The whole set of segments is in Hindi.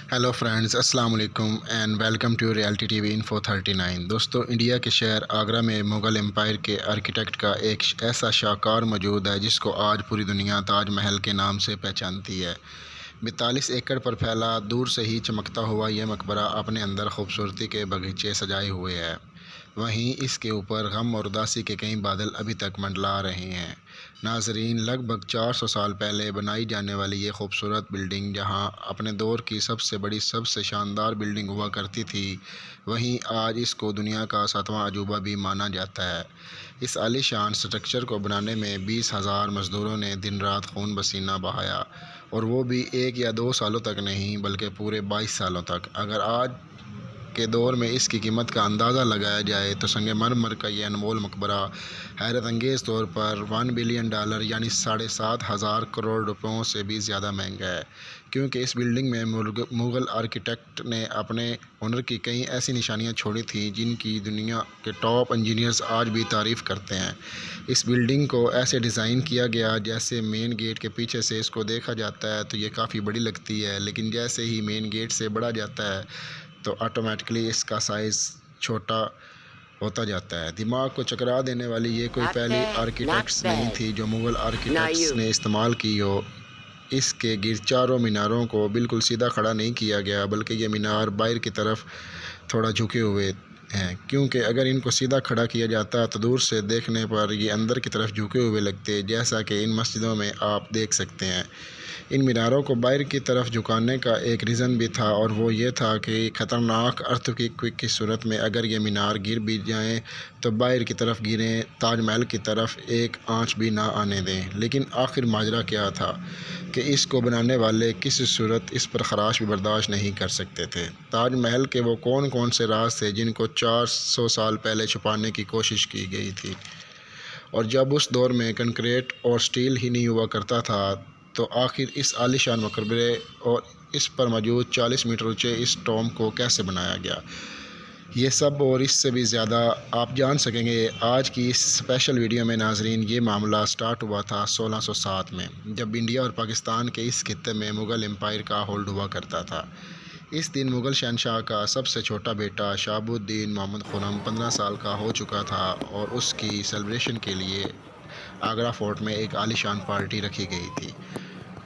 हेलो फ्रेंड्स, अस्सलाम वालेकुम and welcome to reality TV info 39। दोस्तों, इंडिया के शहर आगरा में मुग़ल एम्पायर के आर्किटेक्ट का एक ऐसा शाहकार मौजूद है जिसको आज पूरी दुनिया ताज महल के नाम से पहचानती है। 42 एकड़ पर फैला, दूर से ही चमकता हुआ यह मकबरा अपने अंदर खूबसूरती के बगीचे सजाए हुए है। वहीं इसके ऊपर गम और उदासी के कई बादल अभी तक मंडला रहे हैं। नाजरीन, लगभग 400 साल पहले बनाई जाने वाली ये खूबसूरत बिल्डिंग जहां अपने दौर की सबसे बड़ी, सबसे शानदार बिल्डिंग हुआ करती थी, वहीं आज इसको दुनिया का 7वां अजूबा भी माना जाता है। इस आलीशान स्ट्रक्चर को बनाने में 20,000 मज़दूरों ने दिन रात खून पसीना बहाया, और वो भी 1 या 2 सालों तक नहीं बल्कि पूरे 22 सालों तक। अगर आज के दौर में इसकी कीमत का अंदाज़ा लगाया जाए तो संगमरमर का ये अनमोल मकबरा हैरत अंगेज़ तौर पर $1 बिलियन यानी 7,500 करोड़ रुपयों से भी ज़्यादा महंगा है, क्योंकि इस बिल्डिंग में मुग़ल आर्किटेक्ट ने अपने हुनर की कई ऐसी निशानियां छोड़ी थी जिनकी दुनिया के टॉप इंजीनियर्स आज भी तारीफ़ करते हैं। इस बिल्डिंग को ऐसे डिज़ाइन किया गया जैसे मेन गेट के पीछे से इसको देखा जाता है तो ये काफ़ी बड़ी लगती है, लेकिन जैसे ही मेन गेट से बढ़ा जाता है तो ऑटोमेटिकली इसका साइज़ छोटा होता जाता है। दिमाग को चकरा देने वाली ये कोई पहली आर्किटेक्ट्स नहीं थी जो मुग़ल आर्किटेक्ट्स ने इस्तेमाल की हो। इसके चारों मीनारों को बिल्कुल सीधा खड़ा नहीं किया गया, बल्कि ये मीनार बाहर की तरफ थोड़ा झुके हुए हैं, क्योंकि अगर इनको सीधा खड़ा किया जाता तो दूर से देखने पर ये अंदर की तरफ झुके हुए लगते, जैसा कि इन मस्जिदों में आप देख सकते हैं। इन मीनारों को बाहर की तरफ झुकाने का एक रीज़न भी था, और वो ये था कि ख़तरनाक अर्थक्वेक की सूरत में अगर ये मीनार गिर भी जाएं तो बाहर की तरफ गिरें, ताजमहल की तरफ एक आंच भी ना आने दें। लेकिन आखिर माजरा क्या था कि इसको बनाने वाले किसी सूरत इस पर ख़राश भी बर्दाश्त नहीं कर सकते थे। ताजमहल के वो कौन कौन से राज थे जिनको 400 साल पहले छुपाने की कोशिश की गई थी, और जब उस दौर में कंक्रीट और स्टील ही नहीं हुआ करता था तो आखिर इस आलीशान मकबरे और इस पर मौजूद 40 मीटर ऊंचे इस टॉम को कैसे बनाया गया, ये सब और इससे भी ज़्यादा आप जान सकेंगे आज की इस स्पेशल वीडियो में। नाजरीन, ये मामला स्टार्ट हुआ था 1607 में, जब इंडिया और पाकिस्तान के इस खित्ते में मुग़ल एम्पायर का होल्ड हुआ करता था। इस दिन मुग़ल शहनशाह का सबसे छोटा बेटा शहाबुद्दीन मोहम्मद खुर्रम 15 साल का हो चुका था, और उसकी सेलिब्रेशन के लिए आगरा फोर्ट में एक आलीशान पार्टी रखी गई थी।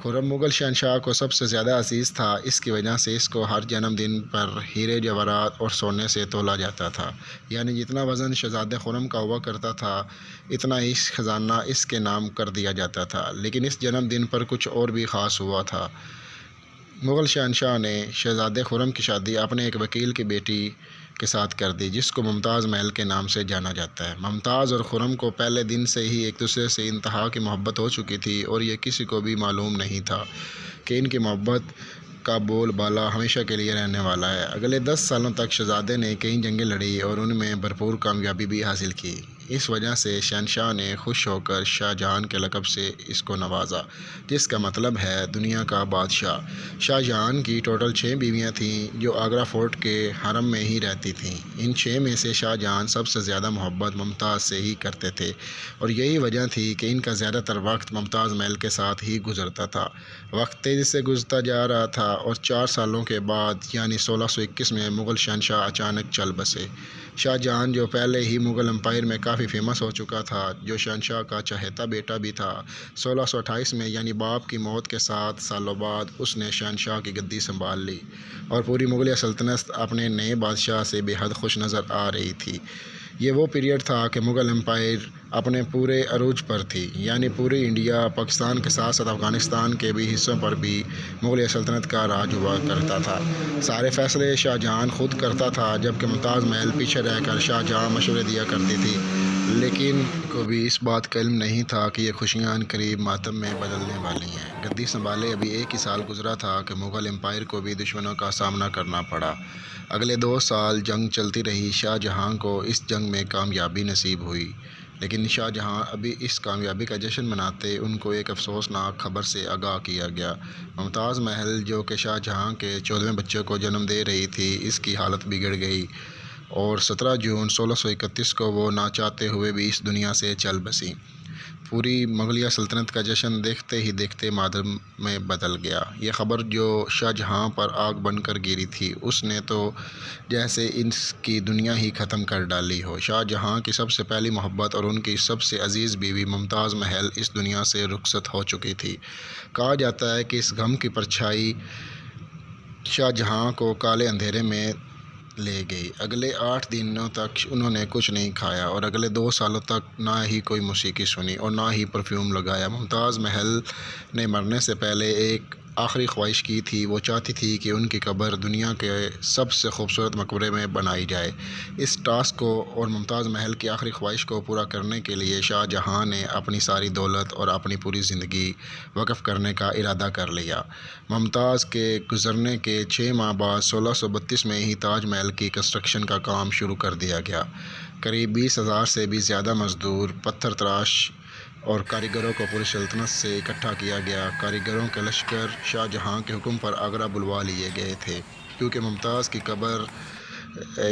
खुर्रम मुग़ल शहनशाह को सबसे ज़्यादा अजीज़ था, इसकी वजह से इसको हर जन्मदिन पर हीरे जवाहरात और सोने से तोला जाता था, यानी जितना वज़न शहज़ादे खुर्रम का हुआ करता था इतना ही ख़जाना इसके नाम कर दिया जाता था। लेकिन इस जन्मदिन पर कुछ और भी ख़ास हुआ था। मुग़ल शहनशाह ने शहज़ादे खुर्रम की शादी अपने एक वकील की बेटी के साथ कर दी, जिसको मुमताज़ महल के नाम से जाना जाता है। मुमताज़ और खुर्रम को पहले दिन से ही एक दूसरे से इंतहा की मोहब्बत हो चुकी थी, और ये किसी को भी मालूम नहीं था कि इनकी मोहब्बत का बोलबाला हमेशा के लिए रहने वाला है। अगले 10 सालों तक शहज़ादे ने कई जंगें लड़ी और उनमें भरपूर कामयाबी भी हासिल की। इस वजह से शहनशाह ने खुश होकर शाहजहां के लक़ब से इसको नवाजा, जिसका मतलब है दुनिया का बादशाह। शाहजहां की टोटल 6 बीवियाँ थीं जो आगरा फोर्ट के हरम में ही रहती थीं। इन 6 में से शाहजहां सबसे ज़्यादा मोहब्बत मुमताज़ से ही करते थे, और यही वजह थी कि इनका ज़्यादातर वक्त मुमताज़ महल के साथ ही गुजरता था। वक्त तेज़ी से गुजरता जा रहा था, और 4 सालों के बाद यानी 1621 में मुग़ल शहनशाह अचानक चल बसे। शाहजहां, जो पहले ही मुग़ल एम्पायर में काफ़ी फेमस हो चुका था, जो शहनशाह का चहेता बेटा भी था, 1628 में यानी बाप की मौत के 7 सालों बाद उसने शहनशाह की गद्दी संभाल ली, और पूरी मुग़ल सल्तनत अपने नए बादशाह से बेहद खुश नज़र आ रही थी। ये वो पीरियड था कि मुग़ल एम्पायर अपने पूरे अरूज पर थी, यानी पूरे इंडिया, पाकिस्तान के साथ साथ अफ़गानिस्तान के भी हिस्सों पर भी मुग़ल सल्तनत का राज हुआ करता था। सारे फ़ैसले शाहजहां खुद करता था, जबकि मुमताज़ महल पीछे रहकर शाहजहां मशवरे दिया करती थी। लेकिन को भी इस बात का इल्म नहीं था कि ये खुशियाँ करीब मातम में बदलने वाली हैं। गद्दी संभाले अभी 1 ही साल गुजरा था कि मुग़ल एम्पायर को भी दुश्मनों का सामना करना पड़ा। अगले 2 साल जंग चलती रही। शाहजहां को इस जंग में कामयाबी नसीब हुई, लेकिन शाहजहां अभी इस कामयाबी का जश्न मनाते उनको एक अफसोसनाक खबर से आगाह किया गया। मुमताज़ महल, जो कि शाहजहां के 14वें बच्चे को जन्म दे रही थी, इसकी हालत बिगड़ गई, और 17 जून 1631 को वो ना चाहते हुए भी इस दुनिया से चल बसी। पूरी मुगलिया सल्तनत का जश्न देखते ही देखते मातम में बदल गया। ये ख़बर जो शाहजहाँ पर आग बनकर गिरी थी, उसने तो जैसे इसकी दुनिया ही ख़त्म कर डाली हो। शाहजहाँ की सबसे पहली मोहब्बत और उनकी सबसे अजीज़ बीवी मुमताज़ महल इस दुनिया से रुखसत हो चुकी थी। कहा जाता है कि इस गम की परछाई शाहजहाँ को काले अंधेरे में ले गई। अगले 8 दिनों तक उन्होंने कुछ नहीं खाया और अगले 2 सालों तक ना ही कोई मौसीकी सुनी और ना ही परफ्यूम लगाया। मुमताज़ महल ने मरने से पहले एक आखिरी ख्वाहिश की थी। वो चाहती थी कि उनकी कब्र दुनिया के सबसे खूबसूरत मकबरे में बनाई जाए। इस टास्क को और मुमताज़ महल की आखिरी ख्वाहिश को पूरा करने के लिए शाहजहाँ ने अपनी सारी दौलत और अपनी पूरी ज़िंदगी वक़्फ़ करने का इरादा कर लिया। मुमताज़ के गुज़रने के 6 माह बाद 1632 में ही ताज महल की कंस्ट्रक्शन का काम शुरू कर दिया गया। करीब 20,000 से भी ज़्यादा मज़दूर, पत्थर तराश और कारीगरों को पूरी सल्तनत से इकट्ठा किया गया। कारीगरों के लश्कर शाहजहाँ के हुक्म पर आगरा बुलवा लिए गए थे। क्योंकि मुमताज़ की कब्र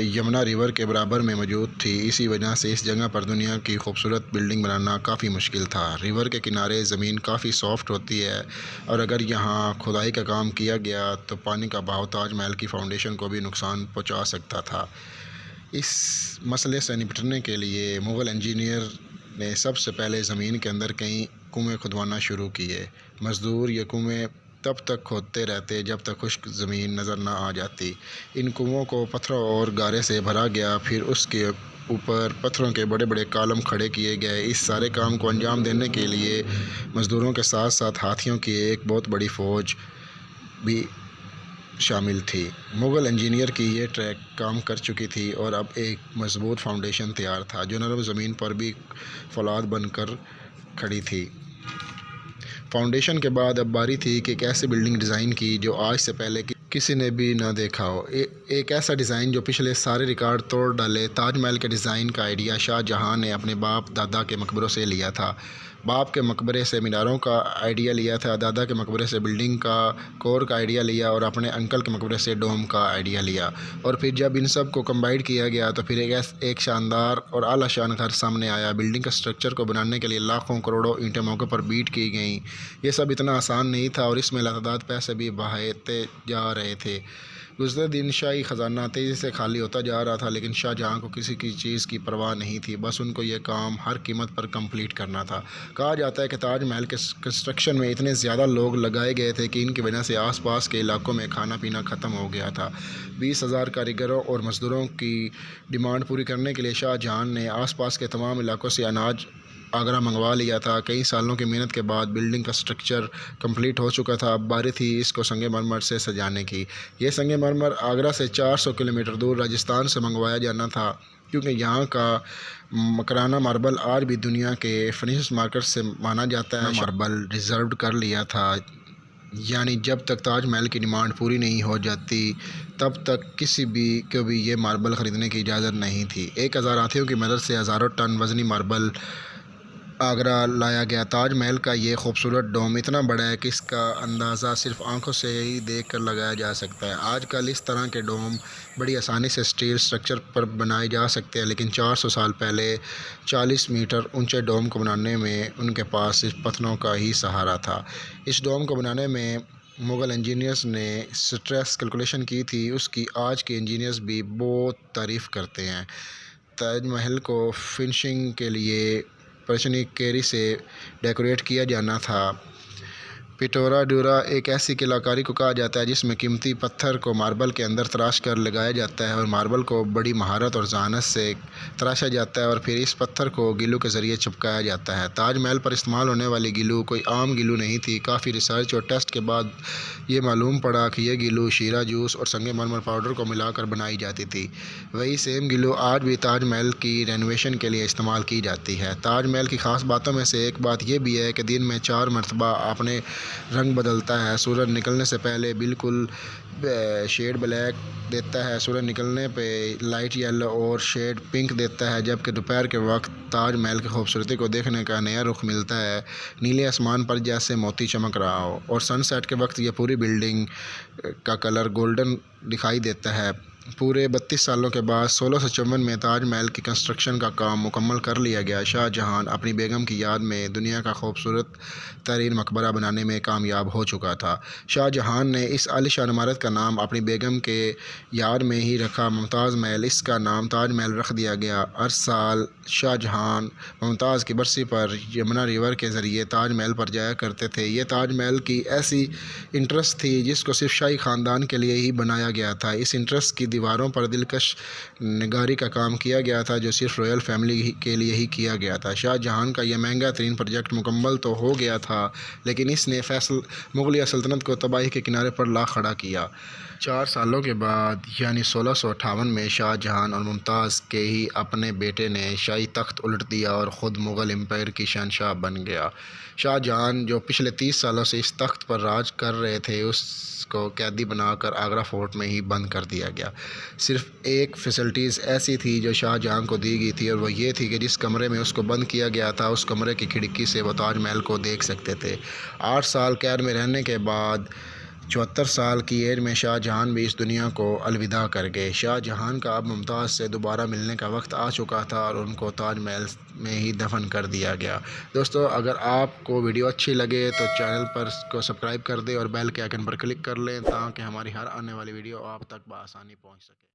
यमुना रिवर के बराबर में मौजूद थी, इसी वजह से इस जगह पर दुनिया की खूबसूरत बिल्डिंग बनाना काफ़ी मुश्किल था। रिवर के किनारे ज़मीन काफ़ी सॉफ्ट होती है और अगर यहाँ खुदाई का काम किया गया तो पानी का बहाव ताज महल की फाउंडेशन को भी नुकसान पहुँचा सकता था। इस मसले से निपटने के लिए मुग़ल इंजीनियर ने सबसे पहले ज़मीन के अंदर कई कुएँ खुदवाना शुरू किए। मज़दूर ये कुएँ तब तक खोदते रहते जब तक खुश्क ज़मीन नज़र न आ जाती। इन कुओं को पत्थरों और गारे से भरा गया, फिर उसके ऊपर पत्थरों के बड़े बड़े कॉलम खड़े किए गए। इस सारे काम को अंजाम देने के लिए मज़दूरों के साथ साथ हाथियों की एक बहुत बड़ी फ़ौज भी शामिल थी। मुग़ल इंजीनियर की ये ट्रैक काम कर चुकी थी और अब एक मज़बूत फाउंडेशन तैयार था जो नरम ज़मीन पर भी फौलाद बनकर खड़ी थी। फाउंडेशन के बाद अब बारी थी कि एक ऐसी बिल्डिंग डिज़ाइन की जो आज से पहले किसी ने भी ना देखा हो। एक ऐसा डिज़ाइन जो पिछले सारे रिकॉर्ड तोड़ डाले। ताजमहल के डिज़ाइन का आइडिया शाहजहाँ ने अपने बाप दादा के मकबरों से लिया था। बाप के मकबरे से मीनारों का आइडिया लिया था, दादा के मकबरे से बिल्डिंग का कोर का आइडिया लिया और अपने अंकल के मकबरे से डोम का आइडिया लिया। और फिर जब इन सब को कंबाइन किया गया तो फिर एक शानदार और आला शान घर सामने आया। बिल्डिंग का स्ट्रक्चर को बनाने के लिए लाखों करोड़ों ईंटें मौके पर बीट की गई। ये सब इतना आसान नहीं था और इसमें लातादाद पैसे भी बहाते जा रहे थे। गुज़रे दिन शाही ख़जाना तेज़ी से खाली होता जा रहा था, लेकिन शाहजहाँ को किसी की चीज़ की परवाह नहीं थी। बस उनको ये काम हर कीमत पर कंप्लीट करना था। कहा जाता है कि ताजमहल के कंस्ट्रक्शन में इतने ज़्यादा लोग लगाए गए थे कि इनकी वजह से आसपास के इलाकों में खाना पीना ख़त्म हो गया था। 20,000 कारीगरों और मज़दूरों की डिमांड पूरी करने के लिए शाहजहाँ ने आसपास के तमाम इलाकों से अनाज आगरा मंगवा लिया था। कई सालों की मेहनत के बाद बिल्डिंग का स्ट्रक्चर कंप्लीट हो चुका था। अब बारी थी इसको संगमरमर से सजाने की। ये संगमरमर आगरा से 400 किलोमीटर दूर राजस्थान से मंगवाया जाना था, क्योंकि यहाँ का मकराना मार्बल आज भी दुनिया के फिनिश मार्केट से माना जाता है। मार्बल रिजर्व कर लिया था, यानी जब तक ताजमहल की डिमांड पूरी नहीं हो जाती तब तक किसी भी को भी ये मार्बल ख़रीदने की इजाज़त नहीं थी। 1000 हाथियों की मदद से हज़ारों टन वज़नी मार्बल आगरा लाया गया। ताजमहल का ये खूबसूरत डोम इतना बड़ा है कि इसका अंदाज़ा सिर्फ आंखों से ही देखकर लगाया जा सकता है। आजकल इस तरह के डोम बड़ी आसानी से स्टील स्ट्रक्चर पर बनाए जा सकते हैं, लेकिन 400 साल पहले 40 मीटर ऊंचे डोम को बनाने में उनके पास सिर्फ पत्थरों का ही सहारा था। इस डोम को बनाने में मुग़ल इंजीनियर्स ने स्ट्रेस कैलकुलेशन की थी, उसकी आज के इंजीनियर्स भी बहुत तारीफ़ करते हैं। ताजमहल को फिनिशिंग के लिए परेशानी केरी से डेकोरेट किया जाना था। पिटोरा डूरा एक ऐसी कलाकारी को कहा जाता है जिसमें कीमती पत्थर को मार्बल के अंदर तराश कर लगाया जाता है और मार्बल को बड़ी महारत और जहानत से तराशा जाता है और फिर इस पत्थर को गिलू के ज़रिए चिपकाया जाता है। ताजमहल पर इस्तेमाल होने वाली गिलू कोई आम गिलू नहीं थी। काफ़ी रिसर्च और टेस्ट के बाद ये मालूम पड़ा कि यह गिलू शीरा जूस और संगमरमर पाउडर को मिलाकर बनाई जाती थी। वही सेम गिलू आज भी ताजमहल की रेनोवेशन के लिए इस्तेमाल की जाती है। ताजमहल की ख़ास बातों में से एक बात यह भी है कि दिन में 4 मरतबा अपने रंग बदलता है। सूरज निकलने से पहले बिल्कुल शेड ब्लैक देता है, सूरज निकलने पे लाइट येलो और शेड पिंक देता है, जबकि दोपहर के वक्त ताजमहल की खूबसूरती को देखने का नया रुख मिलता है। नीले आसमान पर जैसे मोती चमक रहा हो और सनसेट के वक्त ये पूरी बिल्डिंग का कलर गोल्डन दिखाई देता है। पूरे 32 सालों के बाद 1654 में ताजमहल की कंस्ट्रक्शन का काम मुकम्मल कर लिया गया। शाहजहां अपनी बेगम की याद में दुनिया का खूबसूरत तरीन मकबरा बनाने में कामयाब हो चुका था। शाहजहां ने इस आलीशान इमारत का नाम अपनी बेगम के याद में ही रखा, मुमताज़ महल। इसका नाम ताजमहल रख दिया गया। हर साल शाहजहां मुमताज़ की बरसी पर यमुना रिवर के ज़रिए ताजमहल पर जाया करते थे। ये ताजमहल की ऐसी इंटरेस्ट थी जिसको सिर्फ शाही ख़ानदान के लिए ही बनाया गया था। इस इंटरेस्ट की दीवारों पर दिलकश निगारी का काम किया गया था जो सिर्फ रॉयल फैमिली के लिए ही किया गया था। शाहजहां का यह महंगा तरीन प्रोजेक्ट मुकम्मल तो हो गया था, लेकिन इसने मुगलिया सल्तनत को तबाही के किनारे पर ला खड़ा किया। 4 सालों के बाद यानी 1658 में शाहजहां और मुमताज़ के ही अपने बेटे ने शाही तख्त उलट दिया और ख़ुद मुग़ल एम्पायर की शहंशाह बन गया। शाहजहां जो पिछले 30 सालों से इस तख्त पर राज कर रहे थे, उसको कैदी बनाकर आगरा फोर्ट में ही बंद कर दिया गया। सिर्फ एक फैसिलिटीज़ ऐसी थी जो शाहजहां को दी गई थी, और वह ये थी कि जिस कमरे में उसको बंद किया गया था उस कमरे की खिड़की से वो ताजमहल को देख सकते थे। 8 साल कैद में रहने के बाद 74 साल की एज में शाहजहां भी इस दुनिया को अलविदा कर गए। शाहजहां का अब मुमताज़ से दोबारा मिलने का वक्त आ चुका था और उनको ताजमहल में ही दफन कर दिया गया। दोस्तों, अगर आपको वीडियो अच्छी लगे तो चैनल पर को सब्सक्राइब कर दें और बेल के आइकन पर क्लिक कर लें ताकि हमारी हर आने वाली वीडियो आप तक बआसानी पहुंच सके।